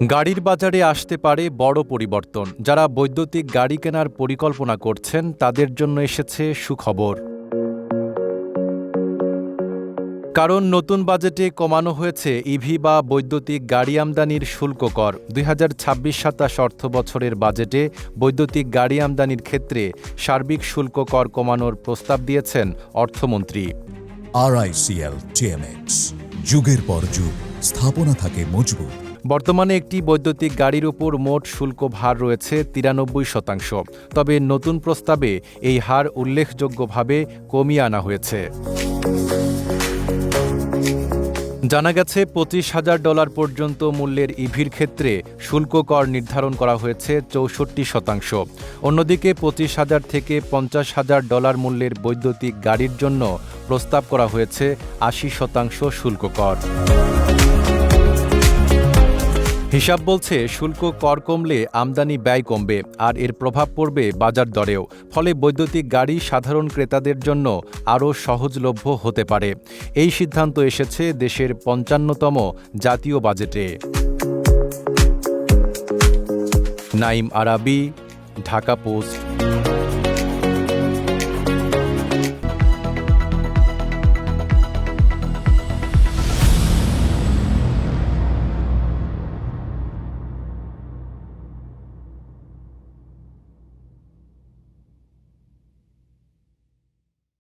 গাড়ির বাজারে আসতে পারে বড় পরিবর্তন। যারা বৈদ্যুতিক গাড়ি কেনার পরিকল্পনা করছেন তাদের জন্য এসেছে সুখবর। কারণ নতুন বাজেটে কমানো হয়েছে ইভি বা বৈদ্যুতিক গাড়ি আমদানির শুল্ক কর। ২০২৬-২৭ অর্থবছরের বাজেটে বৈদ্যুতিক গাড়ি আমদানির ক্ষেত্রে সার্বিক শুল্ক কর কমানোর প্রস্তাব দিয়েছেন অর্থমন্ত্রী। RICL TMX, যুগের পর যুগ স্থাপনা থাকে মজবুত। বর্তমানে একটি বৈদ্যুতিক গাড়ির উপর মোট শুল্ক ভার রয়েছে ৯৩%। তবে নতুন প্রস্তাবে এই হার উল্লেখযোগ্যভাবে কমিয়ে আনা হয়েছে। জানা গেছে $২৫,০০০ পর্যন্ত মূল্যের ইভির ক্ষেত্রে শুল্ক কর নির্ধারণ করা হয়েছে ৬৪%। অন্যদিকে $২৫,০০০ থেকে $৫০,০০০ মূল্যের বৈদ্যুতিক গাড়ির জন্য প্রস্তাব করা হয়েছে ৮০% শুল্ক কর। হিসাব বলছে শুল্ক কর কমলে আমদানি ব্যয় কমবে, আর এর প্রভাব পড়বে বাজার দরেও। ফলে বৈদ্যুতিক গাড়ি সাধারণ ক্রেতাদের জন্য আরও সহজলভ্য হতে পারে। এই সিদ্ধান্ত এসেছে দেশের ৫৫তম জাতীয় বাজেটে। নাঈম আরাবী, ঢাকা পোস্ট।